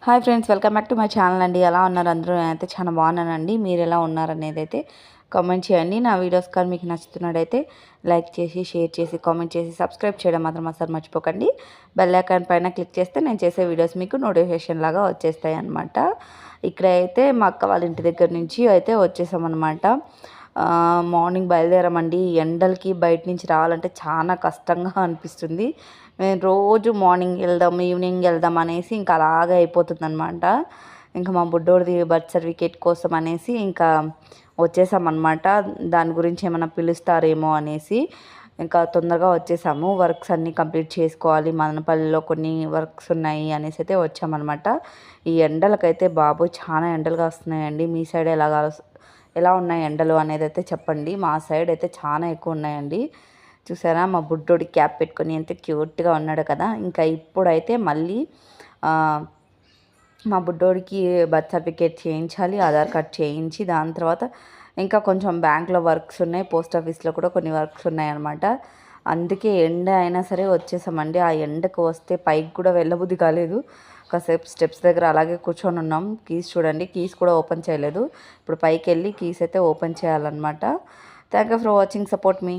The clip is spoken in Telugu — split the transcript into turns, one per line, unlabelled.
Hi friends, welcome back to my channel అండి. ఎలా ఉన్నారు అందరూ? నేనైతే చాలా బాగున్నానండి. మీరు ఎలా ఉన్నారనేది అయితే కామెంట్ చేయండి. నా వీడియోస్ కానీ మీకు నచ్చుతున్నట్టయితే లైక్ చేసి, షేర్ చేసి, కామెంట్ చేసి, సబ్స్క్రైబ్ చేయడం మాత్రం అసలు మర్చిపోకండి. బెల్ ఐకాన్ పైన క్లిక్ చేస్తే నేను చేసే వీడియోస్ మీకు నోటిఫికేషన్ లాగా వచ్చేస్తాయి అన్నమాట. ఇక్కడైతే మా అక్క వాళ్ళ ఇంటి దగ్గర నుంచి అయితే వచ్చేసామన్నమాట. మార్నింగ్ బయలుదేరామండి. ఎండలకి బయట నుంచి రావాలంటే చాలా కష్టంగా అనిపిస్తుంది. మేము రోజు మార్నింగ్ వెళ్దాం, ఈవినింగ్ వెళ్దాం అనేసి ఇంకా అలాగే అయిపోతుందన్నమాట. ఇంకా మా బుడ్డోడిది బర్త్ సర్టిఫికేట్ కోసం అనేసి ఇంకా వచ్చేసామన్నమాట. దాని గురించి ఏమైనా పిలుస్తారేమో అనేసి ఇంకా తొందరగా వచ్చేసాము. వర్క్స్ అన్నీ కంప్లీట్ చేసుకోవాలి, మదనపల్లిలో కొన్ని వర్క్స్ ఉన్నాయి అనేసి అయితే వచ్చామన్నమాట. ఈ ఎండలకైతే బాబు చాలా ఎండలుగా వస్తున్నాయండి. మీ సైడ్ ఎలా ఉన్నాయి ఎండలు అనేది అయితే చెప్పండి. మా సైడ్ అయితే చాలా ఎక్కువ ఉన్నాయండి. చూసారా మా బుడ్డోడి క్యాప్ పెట్టుకొని ఎంత క్యూట్గా ఉన్నాడు కదా. ఇంకా ఇప్పుడైతే మళ్ళీ మా బుడ్డోడికి బర్త్ సర్టిఫికేట్ చేయించాలి, ఆధార్ కార్డ్ చేయించి దాని తర్వాత ఇంకా కొంచెం బ్యాంక్లో వర్క్స్ ఉన్నాయి, పోస్ట్ ఆఫీస్లో కూడా కొన్ని వర్క్స్ ఉన్నాయన్నమాట. అందుకే ఎండ అయినా సరే వచ్చేసామండి. ఆ ఎండకు వస్తే పైకి కూడా వెళ్ళబుద్ధి కాలేదు. కాసేపు స్టెప్స్ దగ్గర అలాగే కూర్చొని ఉన్నాం. కీస్ చూడండి, కీస్ కూడా ఓపెన్ చేయలేదు. ఇప్పుడు పైకి వెళ్ళి కీస్ అయితే ఓపెన్ చేయాలన్నమాట. Thank you for watching, support me.